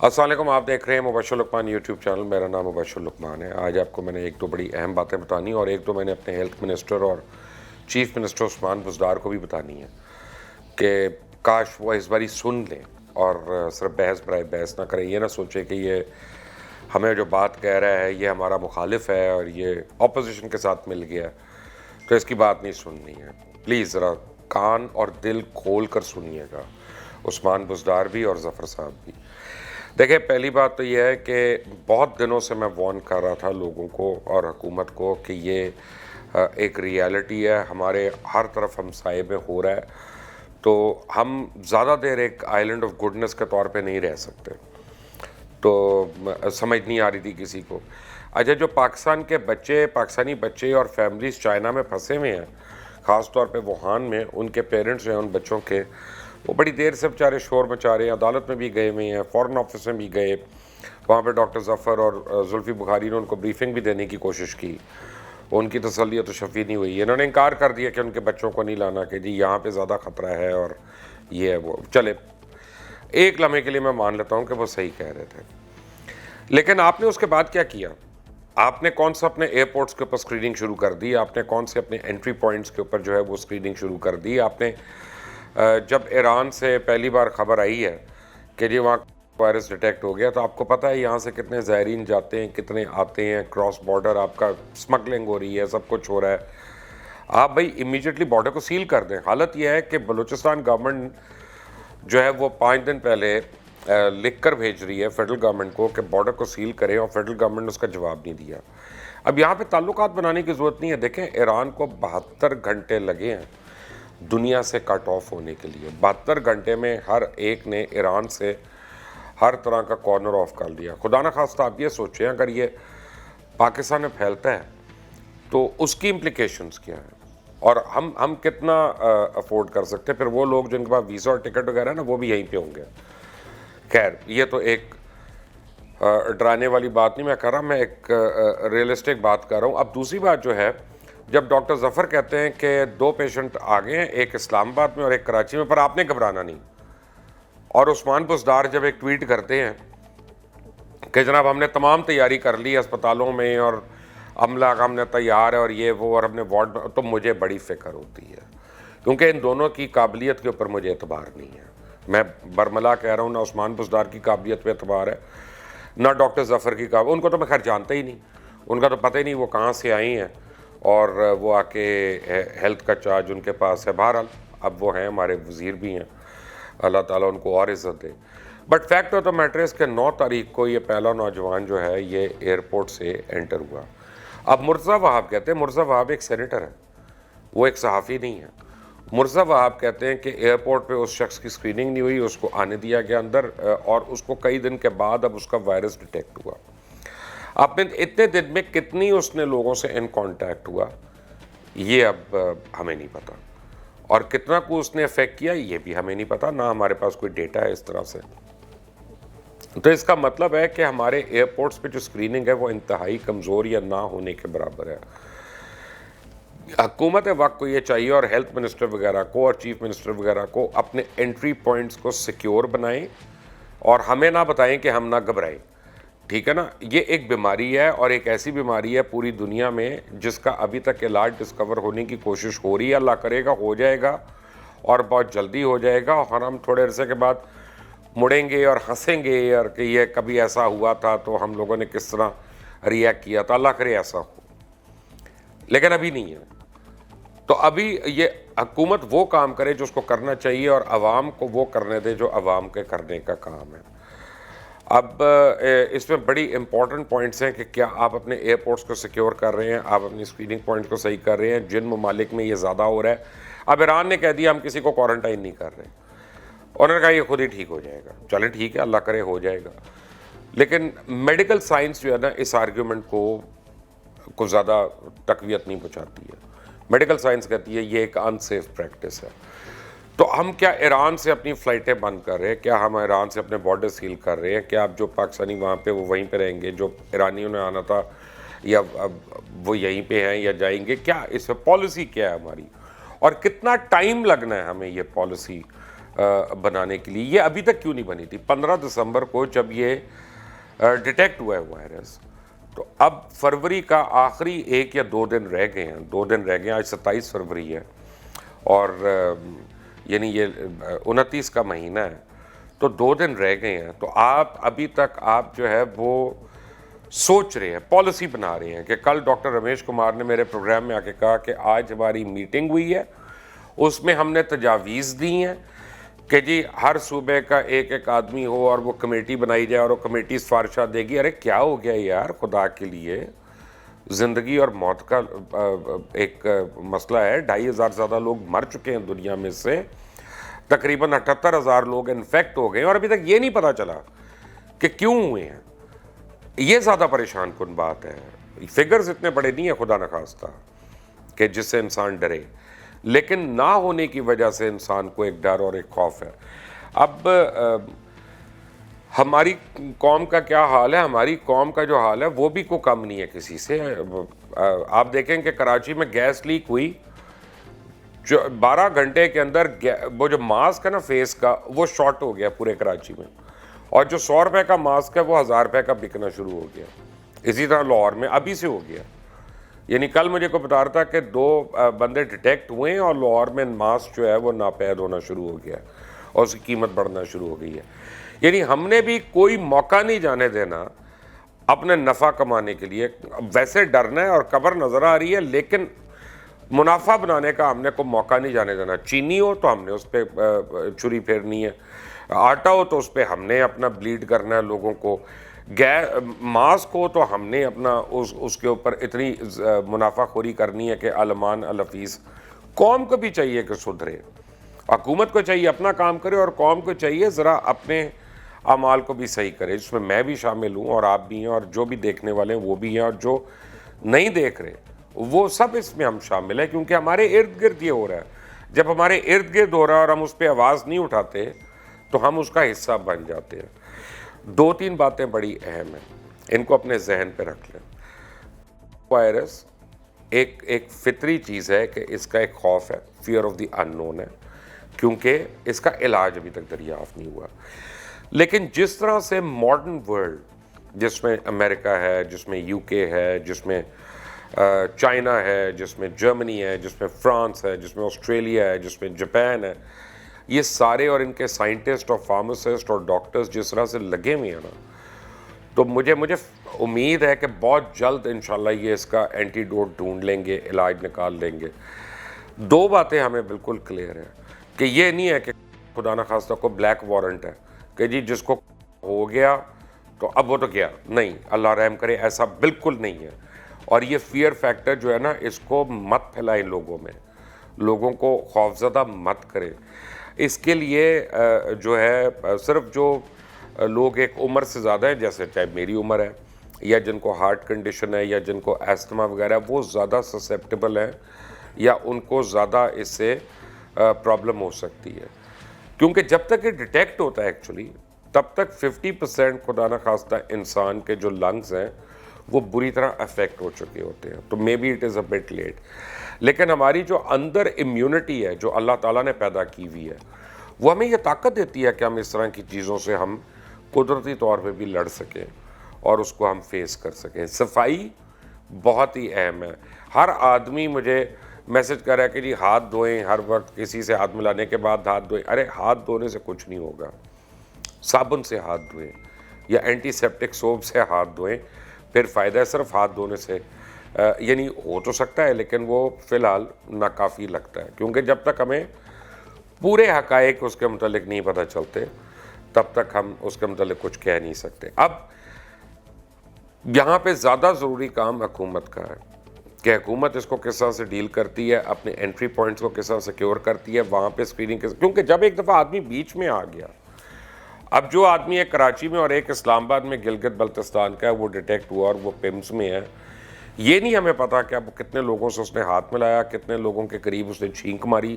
السلام علیکم، آپ دیکھ رہے ہیں مبشر لقمان یوٹیوب چینل. میرا نام مبشر لقمان ہے. آج آپ کو میں نے ایک دو بڑی اہم باتیں بتانی اور ایک دو میں نے اپنے ہیلتھ منسٹر اور چیف منسٹر عثمان بزدار کو بھی بتانی ہے کہ کاش وہ اس باری سن لیں اور صرف بحث برائے بحث نہ کریں. یہ نہ سوچیں کہ یہ ہمیں جو بات کہہ رہا ہے یہ ہمارا مخالف ہے اور یہ اپوزیشن کے ساتھ مل گیا تو اس کی بات نہیں سننی ہے. پلیز ذرا کان اور دل کھول کر سنیے گا، عثمان بزدار بھی اور ظفر صاحب بھی. دیکھیں، پہلی بات تو یہ ہے کہ بہت دنوں سے میں وارن کر رہا تھا لوگوں کو اور حکومت کو کہ یہ ایک ریالٹی ہے، ہمارے ہر طرف ہمسائے میں ہو رہا ہے، تو ہم زیادہ دیر ایک آئیلینڈ آف گڈنس کے طور پہ نہیں رہ سکتے. تو سمجھ نہیں آ رہی تھی کسی کو. اچھا، جو پاکستان کے بچے، پاکستانی بچے اور فیملیز چائنا میں پھنسے ہوئے ہیں، خاص طور پہ ووہان میں، ان کے پیرنٹس جو ہیں ان بچوں کے، وہ بڑی دیر سے بیچارے شور مچا رہے ہیں. عدالت میں بھی گئے ہوئے ہیں، فورن آفس میں بھی گئے، وہاں پہ ڈاکٹر ظفر اور زلفی بخاری نے ان کو بریفنگ بھی دینے کی کوشش کی. ان کی تسلی تو شفی نہیں ہوئی. انہوں نے انکار کر دیا کہ ان کے بچوں کو نہیں لانا، کہ جی یہاں پہ زیادہ خطرہ ہے اور یہ ہے وہ. چلے، ایک لمحے کے لیے میں مان لیتا ہوں کہ وہ صحیح کہہ رہے تھے. لیکن آپ نے اس کے بعد کیا کیا؟ آپ نے کون سا اپنے ایئرپورٹس کے اوپر اسکریننگ شروع کر دی؟ آپ نے کون سے اپنے انٹری پوائنٹس کے اوپر جو ہے وہ اسکریننگ شروع کر دی؟ آپ نے جب ایران سے پہلی بار خبر آئی ہے کہ جی وہاں وائرس ڈیٹیکٹ ہو گیا، تو آپ کو پتہ ہے یہاں سے کتنے زائرین جاتے ہیں، کتنے آتے ہیں، کراس بارڈر آپ کا سمگلنگ ہو رہی ہے، سب کچھ ہو رہا ہے. آپ بھائی امیجیٹلی بارڈر کو سیل کر دیں. حالت یہ ہے کہ بلوچستان گورنمنٹ جو ہے وہ 5 دن پہلے لکھ کر بھیج رہی ہے فیڈرل گورنمنٹ کو کہ بارڈر کو سیل کرے، اور فیڈرل گورنمنٹ نے اس کا جواب نہیں دیا. اب یہاں پہ تعلقات بنانے کی ضرورت نہیں ہے. دیکھیں، ایران کو 72 گھنٹے لگے ہیں دنیا سے کٹ آف ہونے کے لیے. 72 گھنٹے میں ہر ایک نے ایران سے ہر طرح کا کارنر آف کر لیا. خدا نخواستہ آپ یہ سوچیں اگر یہ پاکستان میں پھیلتا ہے تو اس کی امپلیکیشنز کیا ہیں، اور ہم کتنا افورڈ کر سکتے ہیں. پھر وہ لوگ جن کے پاس ویزا اور ٹکٹ وغیرہ ہے نا، وہ بھی یہیں پہ ہوں گے. خیر، یہ تو ایک ڈرانے والی بات نہیں میں کر رہا، میں ایک ریئلسٹک بات کر رہا ہوں. اب دوسری بات جو ہے، جب ڈاکٹر ظفر کہتے ہیں کہ 2 پیشنٹ آگے ہیں، ایک اسلام آباد میں اور ایک کراچی میں، پر آپ نے گھبرانا نہیں. اور عثمان بزدار جب ایک ٹویٹ کرتے ہیں کہ جناب ہم نے تمام تیاری کر لی اسپتالوں میں اور عملہ ہم نے تیار ہے اور یہ وہ، اور ہم نے وارڈ میں، تو مجھے بڑی فکر ہوتی ہے کیونکہ ان دونوں کی قابلیت کے اوپر مجھے اعتبار نہیں ہے. میں برملا کہہ رہا ہوں، نہ عثمان بزدار کی قابلیت پہ اعتبار ہے، نہ ڈاکٹر ظفر کی قابلیت. ان کو تو میں خیر جانتا ہی نہیں، ان کا تو پتہ ہی نہیں وہ کہاں سے آئی ہیں اور وہ آ کے ہیلتھ کا چارج ان کے پاس ہے. بہرحال اب وہ ہیں، ہمارے وزیر بھی ہیں، اللہ تعالیٰ ان کو اور عزت دے. But fact of the matter اس کہ 9 تاریخ کو یہ پہلا نوجوان جو ہے یہ ایئرپورٹ سے انٹر ہوا. اب مرتضیٰ وہاب کہتے ہیں، مرتضیٰ وہاب ایک سینیٹر ہے، وہ ایک صحافی نہیں ہے. مرتضیٰ وہاب کہتے ہیں کہ ایئرپورٹ پہ اس شخص کی اسکریننگ نہیں ہوئی، اس کو آنے دیا گیا اندر، اور اس کو کئی دن کے بعد اب اس کا وائرس ڈیٹیکٹ ہوا. اب اتنے دن میں کتنی اس نے لوگوں سے ان کانٹیکٹ ہوا یہ اب ہمیں نہیں پتا، اور کتنا کو اس نے افیکٹ کیا یہ بھی ہمیں نہیں پتا، نہ ہمارے پاس کوئی ڈیٹا ہے اس طرح سے. تو اس کا مطلب ہے کہ ہمارے ایئرپورٹس پہ جو اسکریننگ ہے وہ انتہائی کمزور یا نہ ہونے کے برابر ہے. حکومت وقت کو یہ چاہیے اور ہیلتھ منسٹر وغیرہ کو اور چیف منسٹر وغیرہ کو اپنے انٹری پوائنٹس کو سیکیور بنائیں اور ہمیں نہ بتائیں کہ ہم نہ گھبرائیں. ٹھیک ہے نا؟ یہ ایک بیماری ہے اور ایک ایسی بیماری ہے پوری دنیا میں جس کا ابھی تک علاج ڈسکور ہونے کی کوشش ہو رہی ہے. اللہ کرے گا ہو جائے گا اور بہت جلدی ہو جائے گا، اور ہم تھوڑے عرصے کے بعد مڑیں گے اور ہنسیں گے اور کہ یہ کبھی ایسا ہوا تھا تو ہم لوگوں نے کس طرح ریئیکٹ کیا تھا. اللہ کرے ایسا ہو، لیکن ابھی نہیں ہے. تو ابھی یہ حکومت وہ کام کرے جو اس کو کرنا چاہیے اور عوام کو وہ کرنے دے جو عوام کے کرنے کا کام ہے. اب اس میں بڑی امپورٹنٹ پوائنٹس ہیں کہ کیا آپ اپنے ایئرپورٹس کو سیکیور کر رہے ہیں، آپ اپنی اسکریننگ پوائنٹ کو صحیح کر رہے ہیں. جن ممالک میں یہ زیادہ ہو رہا ہے، اب ایران نے کہہ دیا ہم کسی کو کوارنٹائن نہیں کر رہے، انہوں نے کہا یہ خود ہی ٹھیک ہو جائے گا. چلیں ٹھیک ہے، اللہ کرے ہو جائے گا. لیکن میڈیکل سائنس جو ہے نا اس آرگیومنٹ کو زیادہ تقویت نہیں پہنچاتی ہے. میڈیکل سائنس کہتی ہے یہ ایک ان سیف پریکٹس ہے. تو ہم کیا ایران سے اپنی فلائٹیں بند کر رہے ہیں؟ کیا ہم ایران سے اپنے بارڈر سیل کر رہے ہیں؟ کیا اب جو پاکستانی وہاں پہ وہ وہیں پہ رہیں گے، جو ایرانیوں نے آنا تھا یا وہ یہیں پہ ہیں یا جائیں گے؟ کیا اس میں پالیسی کیا ہے ہماری، اور کتنا ٹائم لگنا ہے ہمیں یہ پالیسی بنانے کے لیے. یہ ابھی تک کیوں نہیں بنی تھی؟ 15 دسمبر کو جب یہ ڈیٹیکٹ ہوا ہے وائرس, تو اب فروری کا آخری 1 یا 2 دن رہ گئے ہیں, 2 دن رہ گئے ہیں. آج 27 فروری ہے اور یعنی یہ 29 کا مہینہ ہے, تو 2 دن رہ گئے ہیں. تو آپ ابھی تک آپ جو ہے وہ سوچ رہے ہیں, پالیسی بنا رہے ہیں کہ کل ڈاکٹر رمیش کمار نے میرے پروگرام میں آ کے کہا کہ آج ہماری میٹنگ ہوئی ہے, اس میں ہم نے تجاویز دی ہیں کہ جی ہر صوبے کا ایک ایک آدمی ہو اور وہ کمیٹی بنائی جائے اور وہ کمیٹی سفارشات دے گی. ارے کیا ہو گیا یار, خدا کے لیے, زندگی اور موت کا ایک مسئلہ ہے. 2,500 زیادہ لوگ مر چکے ہیں دنیا میں سے, تقریباً 78,000 لوگ انفیکٹ ہو گئے اور ابھی تک یہ نہیں پتا چلا کہ کیوں ہوئے ہیں. یہ زیادہ پریشان کن بات ہے. فگرز اتنے بڑے نہیں ہیں خدا نخواستہ کہ جس سے انسان ڈرے, لیکن نہ ہونے کی وجہ سے انسان کو ایک ڈر اور ایک خوف ہے. اب ہماری قوم کا کیا حال ہے؟ ہماری قوم کا جو حال ہے وہ بھی کوئی کم نہیں ہے کسی سے. آپ دیکھیں کہ کراچی میں گیس لیک ہوئی, جو 12 گھنٹے کے اندر وہ جو ماسک ہے نا فیس کا, وہ شارٹ ہو گیا پورے کراچی میں, اور جو 100 روپے کا ماسک ہے وہ 1000 روپے کا بکنا شروع ہو گیا. اسی طرح لاہور میں ابھی سے ہو گیا. یعنی کل مجھے کو بتا رہا تھا کہ 2 بندے ڈیٹیکٹ ہوئے ہیں اور لاہور میں ماسک جو ہے وہ ناپید ہونا شروع ہو گیا اور اس کی قیمت بڑھنا شروع ہو گئی ہے. یعنی ہم نے بھی کوئی موقع نہیں جانے دینا اپنے نفع کمانے کے لیے. ویسے ڈرنا ہے اور قبر نظر آ رہی ہے, لیکن منافع بنانے کا ہم نے کوئی موقع نہیں جانے دینا. چینی ہو تو ہم نے اس پہ چھری پھیرنی ہے, آٹا ہو تو اس پہ ہم نے اپنا بلیڈ کرنا ہے لوگوں کو, ماسک ہو تو ہم نے اپنا اس کے اوپر اتنی منافع خوری کرنی ہے کہ علمان الحفیظ. قوم کو بھی چاہیے کہ سدھرے, حکومت کو چاہیے اپنا کام کرے, اور قوم کو چاہیے ذرا اپنے اعمال کو بھی صحیح کرے, جس میں بھی شامل ہوں اور آپ بھی ہیں اور جو بھی دیکھنے والے ہیں وہ بھی ہیں اور جو نہیں دیکھ رہے وہ سب اس میں ہم شامل ہیں, کیونکہ ہمارے ارد گرد یہ ہو رہا ہے. جب ہمارے ارد گرد ہو رہا ہے اور ہم اس پہ آواز نہیں اٹھاتے تو ہم اس کا حصہ بن جاتے ہیں. 2-3 باتیں بڑی اہم ہیں, ان کو اپنے ذہن پہ رکھ لیں. وائرس ایک فطری چیز ہے کہ اس کا ایک خوف ہے, فیئر آف دی ان نون ہے, کیونکہ اس کا علاج ابھی تک دریافت نہیں ہوا. لیکن جس طرح سے ماڈرن ورلڈ, جس میں امریکہ ہے, جس میں UK ہے, جس میں چائنا ہے, جس میں جرمنی ہے, جس میں فرانس ہے, جس میں آسٹریلیا ہے, جس میں جاپان ہے, یہ سارے اور ان کے سائنٹسٹ اور فارماسسٹ اور ڈاکٹرز جس طرح سے لگے ہوئے ہیں نا, تو مجھے امید ہے کہ بہت جلد انشاءاللہ یہ اس کا اینٹی ڈوٹ ڈھونڈ لیں گے, علاج نکال لیں گے. 2 باتیں ہمیں بالکل کلیئر ہیں کہ یہ نہیں ہے کہ خدا نخواستہ کو بلیک وارنٹ ہے کہ جی جس کو ہو گیا تو اب وہ تو گیا. نہیں, اللہ رحم کرے, ایسا بالکل نہیں ہے. اور یہ فیئر فیکٹر جو ہے نا, اس کو مت پھیلائیں لوگوں میں, لوگوں کو خوفزدہ مت کریں. اس کے لیے جو ہے صرف جو لوگ ایک عمر سے زیادہ ہیں, جیسے چاہے میری عمر ہے, یا جن کو ہارٹ کنڈیشن ہے, یا جن کو ایستھما وغیرہ, وہ زیادہ سسیپٹیبل ہیں یا ان کو زیادہ اس سے پرابلم ہو سکتی ہے. کیونکہ جب تک یہ ڈیٹیکٹ ہوتا ہے ایکچولی, تب تک 50% خدا نخواستہ انسان کے جو لنگز ہیں وہ بری طرح افیکٹ ہو چکے ہوتے ہیں. تو maybe it is a bit late. لیکن ہماری جو اندر امیونٹی ہے جو اللہ تعالیٰ نے پیدا کی ہوئی ہے, وہ ہمیں یہ طاقت دیتی ہے کہ ہم اس طرح کی چیزوں سے ہم قدرتی طور پہ بھی لڑ سکیں اور اس کو ہم فیس کر سکیں. صفائی بہت ہی اہم ہے. ہر آدمی مجھے میسج کر رہا ہے کہ جی ہاتھ دھوئیں, ہر وقت کسی سے ہاتھ ملانے کے بعد ہاتھ دھوئیں. ارے ہاتھ دھونے سے کچھ نہیں ہوگا, صابن سے ہاتھ دھوئیں یا اینٹی سیپٹک سوپ سے ہاتھ دھوئیں, پھر فائدہ ہے صرف ہاتھ دھونے سے. یعنی ہو تو سکتا ہے لیکن وہ فی الحال ناکافی لگتا ہے, کیونکہ جب تک ہمیں پورے حقائق اس کے متعلق نہیں پتہ چلتے تب تک ہم اس کے متعلق کچھ کہہ نہیں سکتے. اب یہاں پہ زیادہ ضروری کام حکومت کا ہے کہ حکومت اس کو کس طرح سے ڈیل کرتی ہے, اپنے انٹری پوائنٹس کو کس طرح سیکیور کرتی ہے, وہاں پہ اسکریننگ, کیونکہ جب ایک دفعہ آدمی بیچ میں آ گیا, اب جو آدمی ایک کراچی میں اور ایک اسلام آباد میں گلگت بلتستان کا ہے, وہ ڈیٹیکٹ ہوا اور وہ پمس میں ہے, یہ نہیں ہمیں پتا کہ اب کتنے لوگوں سے اس نے ہاتھ ملایا, کتنے لوگوں کے قریب اس نے چھینک ماری,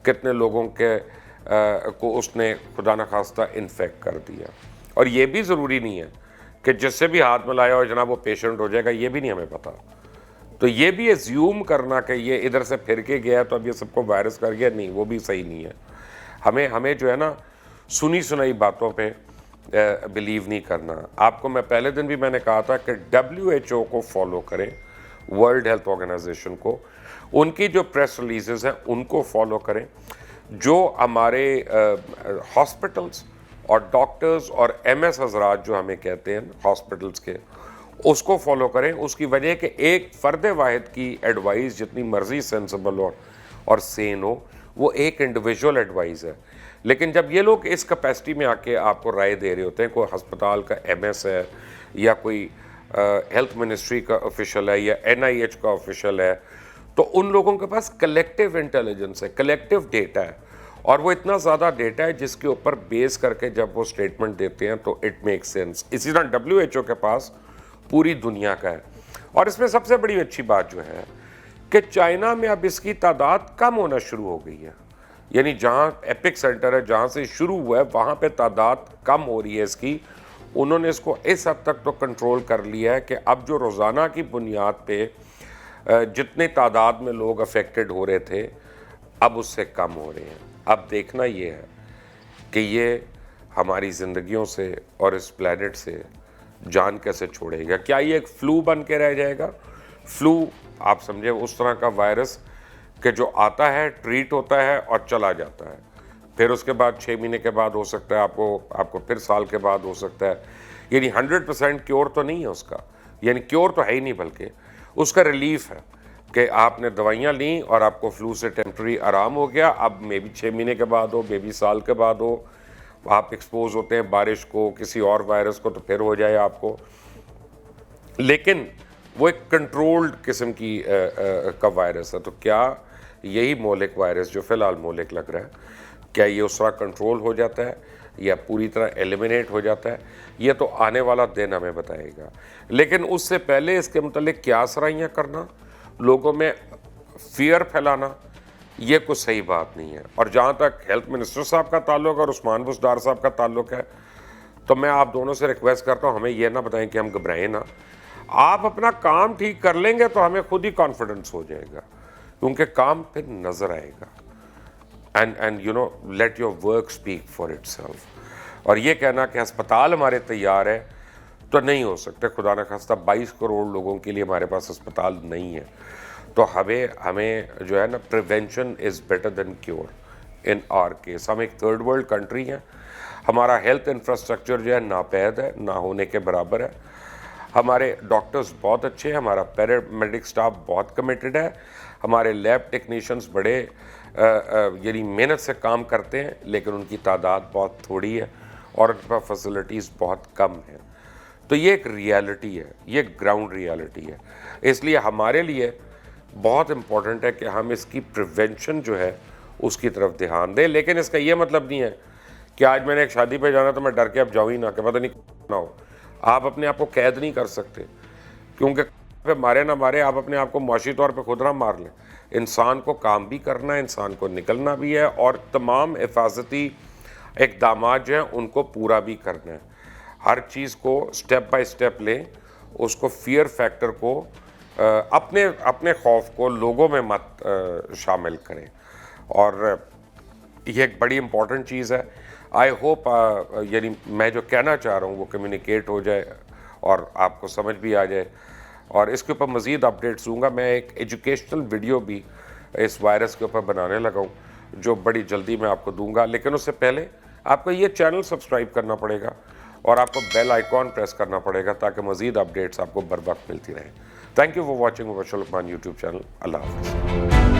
کتنے لوگوں کے کو اس نے خدا نخواستہ انفیکٹ کر دیا. اور یہ بھی ضروری نہیں ہے کہ جس سے بھی ہاتھ ملایا اور جناب وہ پیشنٹ ہو جائے گا, یہ بھی نہیں ہمیں پتا. تو یہ بھی ایزیوم کرنا کہ یہ ادھر سے پھر کے گیا تو اب یہ سب کو وائرس کر گیا, نہیں, وہ بھی صحیح نہیں ہے. ہمیں جو ہے نا سنی سنائی باتوں پہ بلیو نہیں کرنا. آپ کو میں پہلے دن بھی میں نے کہا تھا کہ WHO کو فالو کریں, ورلڈ ہیلتھ آرگنائزیشن کو, ان کی جو پریس ریلیزز ہیں ان کو فالو کریں, جو ہمارے ہاسپٹلس اور ڈاکٹرز اور MS حضرات جو ہمیں کہتے ہیں ہاسپٹلس کے, اس کو فالو کریں. اس کی وجہ کہ ایک فرد واحد کی ایڈوائز جتنی مرضی سینسبل اور سین ہو, وہ ایک انڈیویجول ایڈوائز ہے. لیکن جب یہ لوگ اس کیپیسٹی میں آ کے آپ کو رائے دے رہے ہوتے ہیں, کوئی ہسپتال کا MS ہے یا کوئی ہیلتھ منسٹری کا آفیشل ہے یا NIH کا آفیشل ہے, تو ان لوگوں کے پاس کلیکٹیو انٹیلیجنس ہے, کلیکٹیو ڈیٹا ہے, اور وہ اتنا زیادہ ڈیٹا ہے جس کے اوپر بیس کر کے جب وہ سٹیٹمنٹ دیتے ہیں تو اٹ میک سینس. اسی طرح WHO کے پاس پوری دنیا کا ہے. اور اس میں سب سے بڑی اچھی بات جو ہے کہ چائنا میں اب اس کی تعداد کم ہونا شروع ہو گئی ہے. یعنی جہاں ایپک سینٹر ہے, جہاں سے شروع ہوا ہے, وہاں پہ تعداد کم ہو رہی ہے اس کی. انہوں نے اس کو اس حد تک تو کنٹرول کر لیا ہے کہ اب جو روزانہ کی بنیاد پہ جتنے تعداد میں لوگ افیکٹڈ ہو رہے تھے, اب اس سے کم ہو رہے ہیں. اب دیکھنا یہ ہے کہ یہ ہماری زندگیوں سے اور اس پلینٹ سے جان کیسے چھوڑے گا. کیا یہ ایک فلو بن کے رہ جائے گا؟ فلو آپ سمجھے اس طرح کا وائرس کہ جو آتا ہے, ٹریٹ ہوتا ہے اور چلا جاتا ہے, پھر اس کے بعد 6 مہینے کے بعد ہو سکتا ہے آپ کو پھر سال کے بعد ہو سکتا ہے. یعنی 100% کیور تو نہیں ہے اس کا, یعنی کیور تو ہے ہی نہیں, بلکہ اس کا ریلیف ہے کہ آپ نے دوائیاں لیں اور آپ کو فلو سے ٹیمپرری آرام ہو گیا. اب مے بی 6 مہینے کے بعد ہو, مے بی سال کے بعد ہو, آپ ایکسپوز ہوتے ہیں بارش کو, کسی اور وائرس کو, تو پھر ہو جائے آپ کو. لیکن وہ ایک کنٹرولڈ قسم کی کا وائرس ہے. تو کیا یہی مولک وائرس جو فی الحال مولک لگ رہا ہے, کیا یہ اس طرح کنٹرول ہو جاتا ہے یا پوری طرح ایلیمنیٹ ہو جاتا ہے؟ یہ تو آنے والا دن ہمیں بتائے گا. لیکن اس سے پہلے اس کے متعلق کیا سرائیاں کرنا, لوگوں میں فیئر پھیلانا, یہ کوئی صحیح بات نہیں ہے. اور جہاں تک ہیلتھ منسٹر صاحب کا تعلق اور عثمان بزدار صاحب کا تعلق ہے, تو میں آپ دونوں سے ریکویسٹ کرتا ہوں, ہمیں یہ نہ بتائیں کہ ہم گھبرائیں نہ. آپ اپنا کام ٹھیک کر لیں گے تو ہمیں خود ہی کانفیڈنس ہو جائے گا, کیونکہ کام پھر نظر آئے گا. And you know let your work speak for itself. اور یہ کہنا کہ ہسپتال ہمارے تیار ہے تو نہیں ہو سکتے. خدا نخواستہ 22 کروڑ لوگوں کے لیے ہمارے پاس ہسپتال نہیں ہے. تو ہمیں جو ہے نا, prevention is better than cure in our case. ہم ایک تھرڈ ورلڈ کنٹری ہیں, ہمارا ہیلتھ انفراسٹرکچر جو ہے ناپید ہے, نہ ہونے کے برابر ہے. ہمارے ڈاکٹرز بہت اچھے ہیں, ہمارا پیرامیڈک سٹاف بہت کمیٹڈ ہے, ہمارے لیب ٹیکنیشینز بڑے یعنی محنت سے کام کرتے ہیں, لیکن ان کی تعداد بہت تھوڑی ہے اور ان پر فیسلٹیز بہت کم ہیں. تو یہ ایک ریالٹی ہے, یہ گراؤنڈ ریالٹی ہے. اس لیے ہمارے لیے بہت امپورٹنٹ ہے کہ ہم اس کی پریونشن جو ہے اس کی طرف دھیان دیں. لیکن اس کا یہ مطلب نہیں ہے کہ آج میں نے ایک شادی پہ جانا تو میں ڈر کے اب جاؤں ہی نہ, کہ پتہ نہیں نہ ہو. آپ اپنے آپ کو قید نہیں کر سکتے, کیونکہ مارے نہ مارے آپ اپنے آپ کو معاشی طور پہ خود نہ مار لیں. انسان کو کام بھی کرنا ہے, انسان کو نکلنا بھی ہے, اور تمام حفاظتی اقدامات جو ہیں ان کو پورا بھی کرنا ہے. ہر چیز کو سٹیپ بائی سٹیپ لیں, اس کو فیئر فیکٹر کو, اپنے خوف کو لوگوں میں مت شامل کریں. اور یہ ایک بڑی امپورٹنٹ چیز ہے. آئی ہوپ یعنی میں جو کہنا چاہ رہا ہوں وہ کمیونیکیٹ ہو جائے اور آپ کو سمجھ بھی آ جائے. اور اس کے اوپر مزید اپڈیٹس دوں گا. میں ایک ایجوکیشنل ویڈیو بھی اس وائرس کے اوپر بنانے لگا ہوں جو بڑی جلدی میں آپ کو دوں گا. لیکن اس سے پہلے آپ کو یہ چینل سبسکرائب کرنا پڑے گا اور آپ کو بیل آئیکن پریس کرنا پڑے گا تاکہ مزید اپڈیٹس آپ کو بر وقت ملتی رہیں. Thank you for watching Mubashir Luqman YouTube channel. اللہ حافظ.